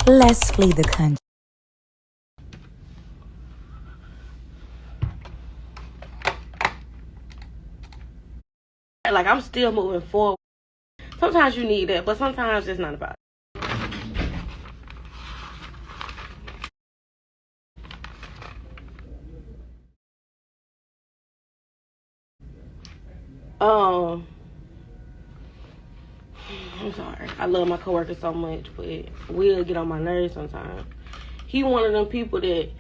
Let's flee the country. Like, I'm still moving forward. Sometimes you need that, but sometimes it's not about it. I'm sorry. I love my coworker so much, but Will get on my nerves sometimes. He one of them people that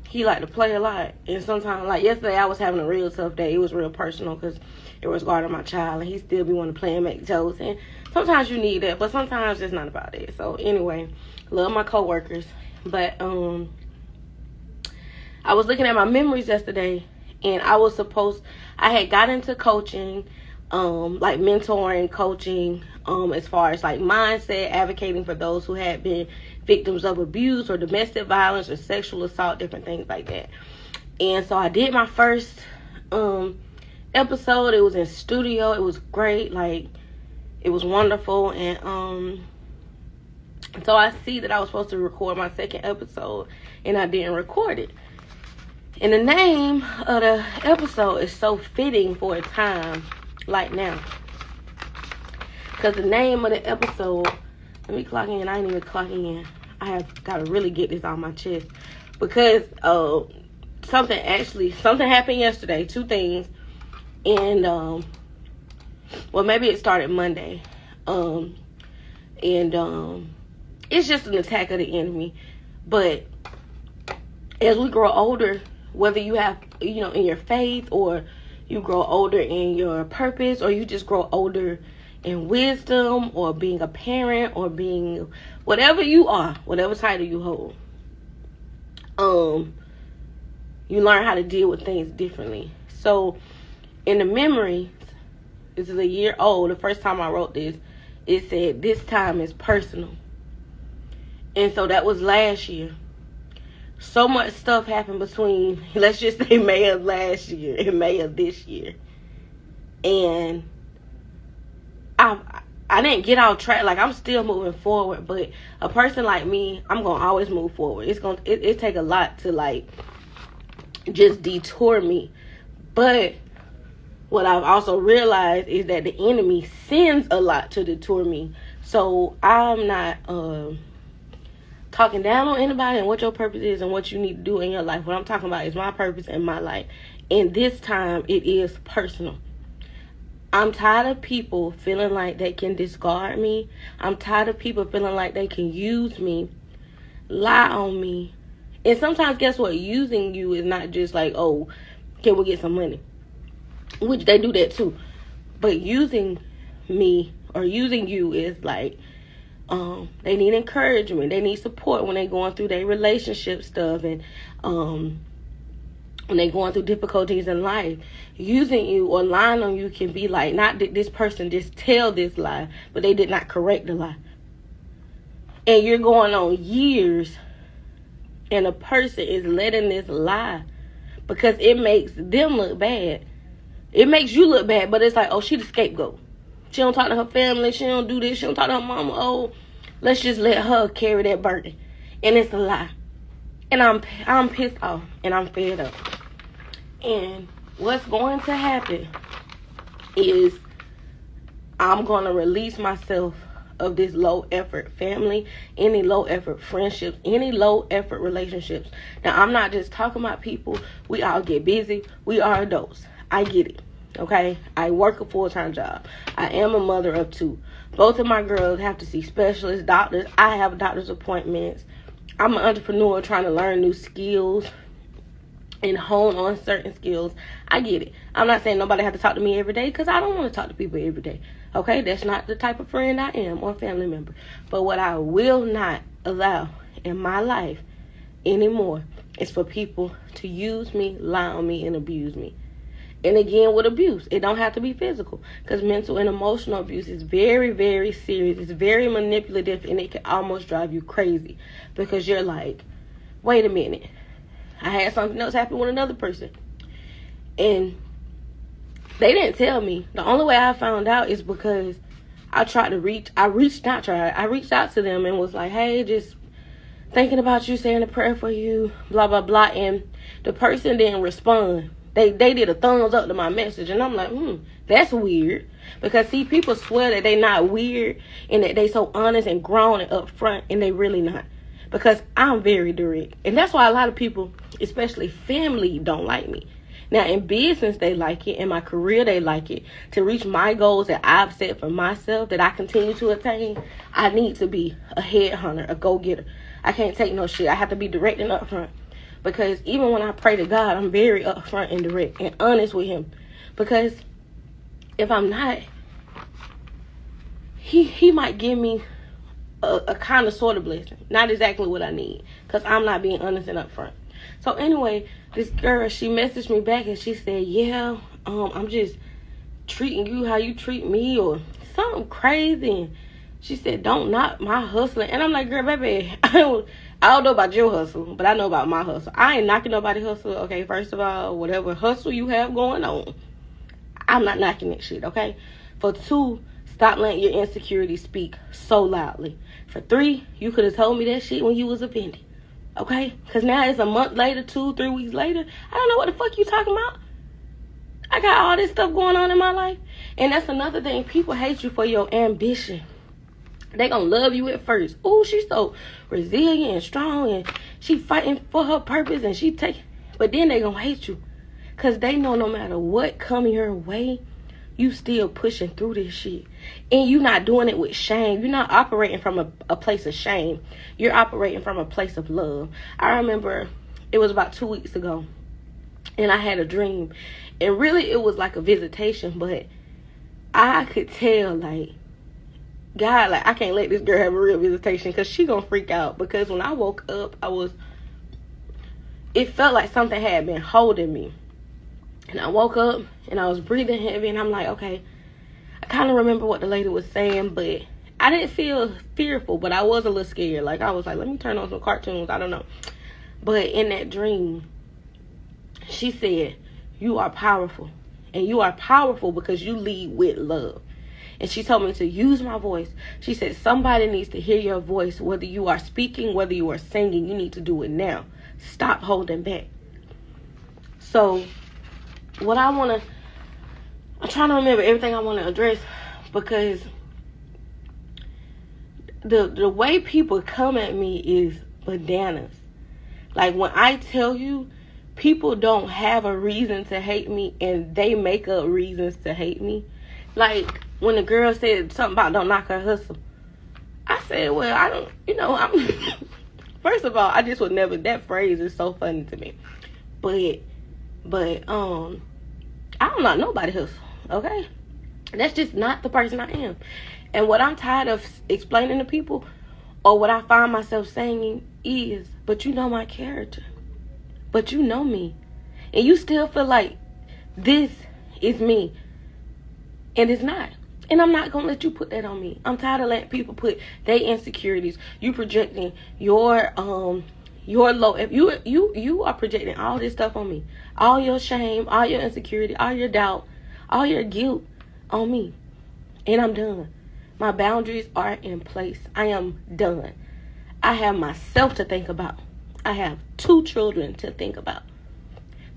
he like to play a lot, and sometimes, like yesterday, I was having a real tough day. It was real personal because it was regarding my child, and he still be wanting to play and make jokes. And sometimes you need that, but sometimes it's not about it. So anyway, love my coworkers, but I was looking at my memories yesterday, and I had got into coaching, like mentoring, coaching, as far as like mindset, advocating for those who had been victims of abuse or domestic violence or sexual assault, different things like that. And so I did my first episode. It was in studio. It was great. Like, it was wonderful. And so I see that I was supposed to record my second episode, and I didn't record it. And the name of the episode is so fitting for a time like now. Because the name of the episode, let me clock in. I ain't even clocking in. I have got to really get this off my chest. Because something happened yesterday. Two things. And, well, maybe it started Monday. It's just an attack of the enemy. But as we grow older, whether you have, in your faith, or you grow older in your purpose, or you just grow older in wisdom, or being a parent, or being whatever you are, whatever title you hold, you learn how to deal with things differently. So in the memory, this is a year old. The first time I wrote this, it said, "This time is personal." And so that was last year. So much stuff happened between, let's just say, May of last year and May of this year. And I didn't get off track. Like, I'm still moving forward. But a person like me, I'm going to always move forward. It take a lot to, like, just detour me. But what I've also realized is that the enemy sends a lot to detour me. So I'm not talking down on anybody and what your purpose is and what you need to do in your life. What I'm talking about is my purpose and my life. And this time, it is personal. I'm tired of people feeling like they can discard me. I'm tired of people feeling like they can use me, lie on me. And sometimes, guess what? Using you is not just like, oh, can we get some money? Which they do that too. But using me or using you is like, they need encouragement. They need support when they're going through their relationship stuff, and when they're going through difficulties in life. Using you or lying on you can be like, not that this person just tell this lie, but they did not correct the lie. And you're going on years, and a person is letting this lie because it makes them look bad. It makes you look bad, but it's like, oh, she the scapegoat. She don't talk to her family. She don't do this. She don't talk to her mama. Oh, let's just let her carry that burden. And it's a lie. And I'm pissed off. And I'm fed up. And what's going to happen is I'm going to release myself of this low effort family, any low effort friendships, any low effort relationships. Now, I'm not just talking about people. We all get busy. We are adults. I get it. Okay, I work a full-time job. I am a mother of two. Both of my girls have to see specialists, doctors. I have doctor's appointments. I'm an entrepreneur trying to learn new skills and hone on certain skills. I get it. I'm not saying nobody has to talk to me every day, because I don't want to talk to people every day. Okay, that's not the type of friend I am or family member. But what I will not allow in my life anymore is for people to use me, lie on me, and abuse me. And again, with abuse, it don't have to be physical, because mental and emotional abuse is very, very serious. It's very manipulative, and it can almost drive you crazy, because you're like, wait a minute, I had something else happen with another person, and they didn't tell me. The only way I found out is because I reached out to them and was like, hey, just thinking about you, saying a prayer for you, blah, blah, blah. And the person didn't respond. They did a thumbs up to my message. And I'm like, that's weird. Because, see, people swear that they not weird and that they so honest and grown and upfront, and they really not. Because I'm very direct. And that's why a lot of people, especially family, don't like me. Now, in business, they like it. In my career, they like it. To reach my goals that I've set for myself, that I continue to attain, I need to be a headhunter, a go-getter. I can't take no shit. I have to be direct and upfront. Because even when I pray to God, I'm very upfront and direct and honest with him. Because if I'm not, he might give me a kind of sort of blessing. Not exactly what I need. Because I'm not being honest and upfront. So anyway, this girl, she messaged me back and she said, yeah, I'm just treating you how you treat me or something crazy. And she said, don't knock my hustling. And I'm like, girl, baby, I don't know about your hustle, but I know about my hustle. I ain't knocking nobody's hustle, okay? First of all, whatever hustle you have going on, I'm not knocking that shit, okay? For 2, stop letting your insecurities speak so loudly. For 3, you could have told me that shit when you was offended. Okay? Because now it's a month later, 2-3 weeks later. I don't know what the fuck you talking about. I got all this stuff going on in my life. And that's another thing. People hate you for your ambition. They gonna love you at first. Ooh, she's so resilient and strong. And she fighting for her purpose. And she take. But then they gonna hate you. Because they know no matter what come your way, you still pushing through this shit. And you not doing it with shame. You're not operating from a place of shame. You're operating from a place of love. I remember it was about 2 weeks ago. And I had a dream. And really it was like a visitation. But I could tell, like, God, like, I can't let this girl have a real visitation. Because she gonna freak out. Because when I woke up, it felt like something had been holding me. And I woke up and I was breathing heavy and I'm like, okay, I kind of remember what the lady was saying, but I didn't feel fearful, but I was a little scared. Like, I was like, let me turn on some cartoons. I don't know. But in that dream, she said, you are powerful. And you are powerful because you lead with love. And she told me to use my voice. She said, somebody needs to hear your voice, whether you are speaking, whether you are singing. You need to do it now. Stop holding back. So I'm trying to remember everything I want to address, because the way people come at me is bananas. Like, when I tell you, people don't have a reason to hate me, and they make up reasons to hate me. Like, when the girl said something about don't knock her hustle, I said, well, I don't, I'm first of all, I just would never, that phrase is so funny to me. But I don't knock nobody's hustle, okay? That's just not the person I am. And what I'm tired of explaining to people, or what I find myself saying is, but you know my character. But you know me. And you still feel like this is me. And it's not. And I'm not going to let you put that on me. I'm tired of letting people put their insecurities. You projecting your low. If you are projecting all this stuff on me. All your shame, all your insecurity, all your doubt, all your guilt on me. And I'm done. My boundaries are in place. I am done. I have myself to think about. I have 2 children to think about.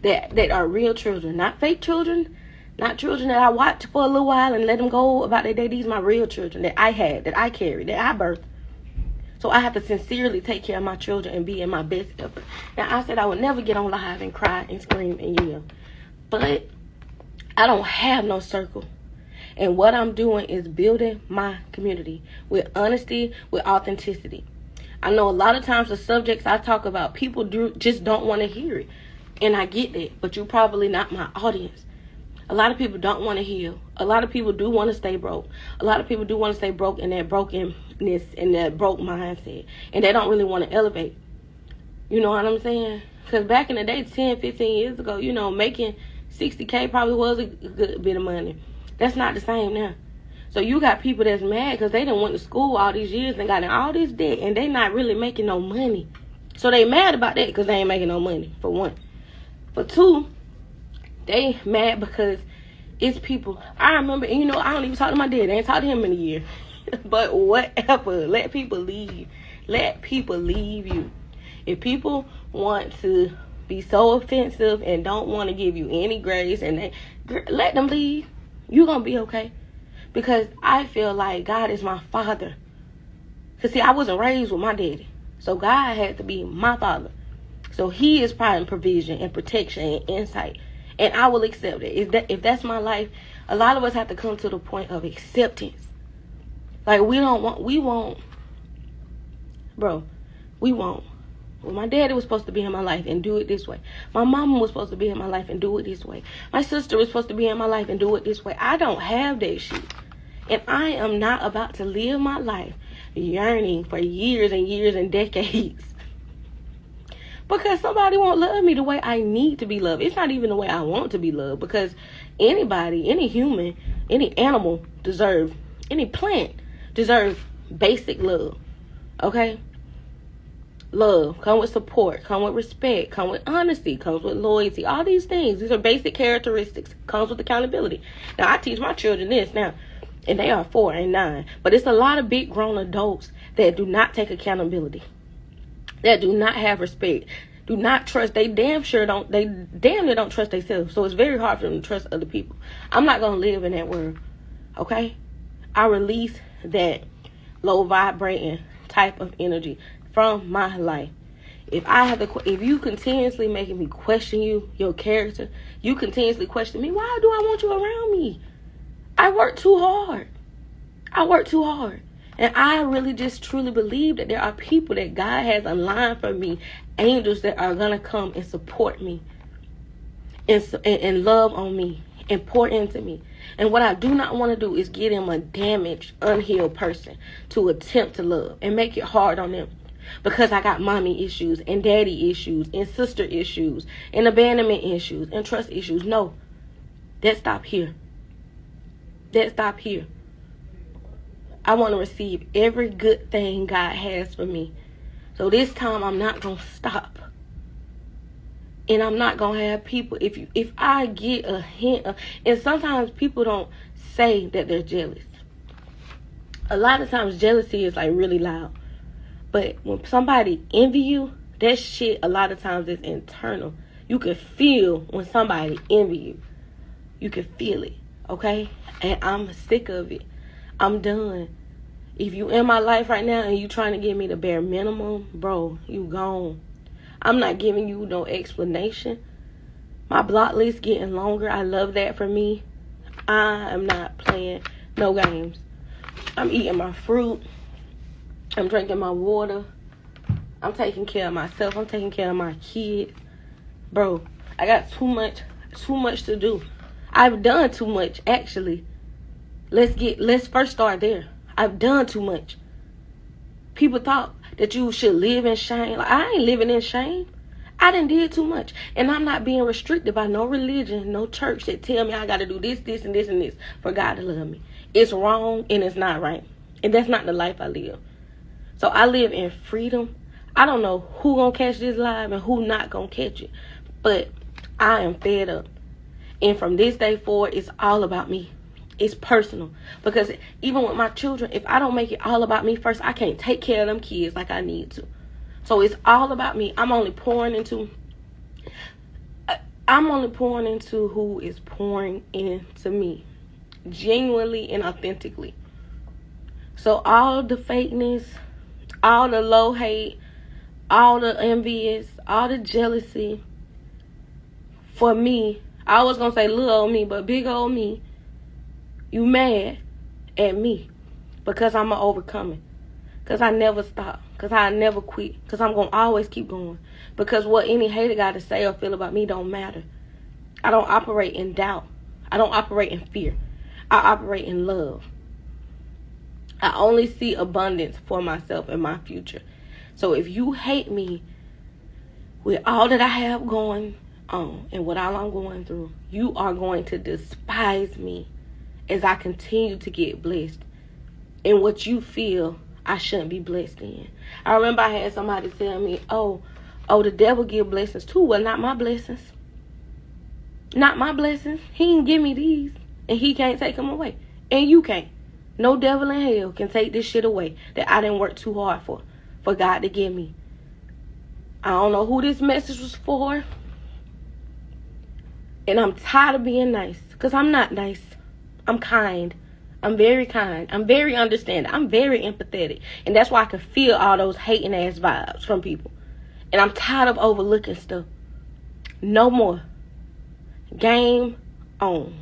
That are real children. Not fake children. Not children that I watch for a little while and let them go about their day. These are my real children that I had, that I carried, that I birthed. So I have to sincerely take care of my children and be in my best effort. Now, I said I would never get on live and cry and scream and yell. But I don't have no circle. And what I'm doing is building my community with honesty, with authenticity. I know a lot of times the subjects I talk about, people just don't want to hear it. And I get that, but you're probably not my audience. A lot of people don't want to heal. A lot of people do want to stay broke. A lot of people do want to stay broke in that brokenness and that broke mindset. And they don't really want to elevate. You know what I'm saying? Because back in the day, 10, 15 years ago, making $60K probably was a good bit of money. That's not the same now. So you got people that's mad because they done went to school all these years and got in all this debt. And they not really making no money. So they mad about that because they ain't making no money, for one. For 2, they mad because it's people. I remember, and I don't even talk to my dad. I ain't talked to him in a year. But whatever. Let people leave. Let people leave you. If people want to be so offensive and don't want to give you any grace, and let them leave, you're going to be okay. Because I feel like God is my father. Because, see, I wasn't raised with my daddy. So God had to be my father. So he is providing provision and protection and insight. And I will accept it. If that's my life, a lot of us have to come to the point of acceptance. Like, we won't. Well, my daddy was supposed to be in my life and do it this way. My mama was supposed to be in my life and do it this way. My sister was supposed to be in my life and do it this way. I don't have that shit. And I am not about to live my life yearning for years and years and decades because somebody won't love me the way I need to be loved. It's not even the way I want to be loved, because anybody, any human, any animal any plant deserves basic love. Okay? Love come with support, come with respect, come with honesty, comes with loyalty. All these things, these are basic characteristics. Comes with accountability. Now, I teach my children this now, and they are 4 and 9. But it's a lot of big grown adults that do not take accountability, that do not have respect, do not trust. They damn near don't trust themselves. So it's very hard for them to trust other people. I'm not gonna live in that world. Okay? I release that low vibrating type of energy from my life. If you continuously making me question your character, you continuously question me, why do I want you around me? I work too hard. And I really just truly believe that there are people that God has aligned for me, angels that are going to come and support me and love on me and pour into me. And what I do not want to do is get them a damaged, unhealed person to attempt to love and make it hard on them. Because I got mommy issues and daddy issues and sister issues and abandonment issues and trust issues. No, that stop here. I want to receive every good thing God has for me. So this time I'm not going to stop. And I'm not going to have people, if I get a hint of, and sometimes people don't say that they're jealous. A lot of times jealousy is like really loud. But when somebody envy you, that shit a lot of times is internal. You can feel when somebody envy you. You can feel it, okay? And I'm sick of it. I'm done. If you in my life right now and you trying to give me the bare minimum, bro, you gone. I'm not giving you no explanation. My block list getting longer. I love that for me. I am not playing no games. I'm eating my fruit. I'm drinking my water. I'm taking care of myself. I'm taking care of my kids. Bro, I got too much to do. I've done too much, actually. Let's first start there. I've done too much. People thought that you should live in shame. Like, I ain't living in shame. I done did too much. And I'm not being restricted by no religion, no church that tell me I got to do this, this, and this, and this for God to love me. It's wrong and it's not right. And that's not the life I live. So I live in freedom. I don't know who gonna catch this live and who not gonna catch it. But I am fed up. And from this day forward, it's all about me. It's personal. Because even with my children, if I don't make it all about me first, I can't take care of them kids like I need to. So it's all about me. I'm only pouring into who is pouring into me. Genuinely and authentically. So all the fakeness, all the low hate, all the envious, all the jealousy, for me, I was going to say little old me, but big old me, you mad at me because I'm an overcomer, because I never stop, because I never quit, because I'm going to always keep going, because what any hater got to say or feel about me don't matter. I don't operate in doubt. I don't operate in fear. I operate in love. I only see abundance for myself and my future. So if you hate me with all that I have going on and what all I'm going through, you are going to despise me as I continue to get blessed in what you feel I shouldn't be blessed in. I remember I had somebody tell me, oh, the devil give blessings too. Well, not my blessings. Not my blessings. He didn't give me these, and he can't take them away. And you can't. No devil in hell can take this shit away that I didn't work too hard for for God to give me. I don't know who this message was for. And I'm tired of being nice. Because I'm not nice. I'm kind. I'm very kind. I'm very understanding. I'm very empathetic. And that's why I can feel all those hating ass vibes from people. And I'm tired of overlooking stuff. No more. Game on.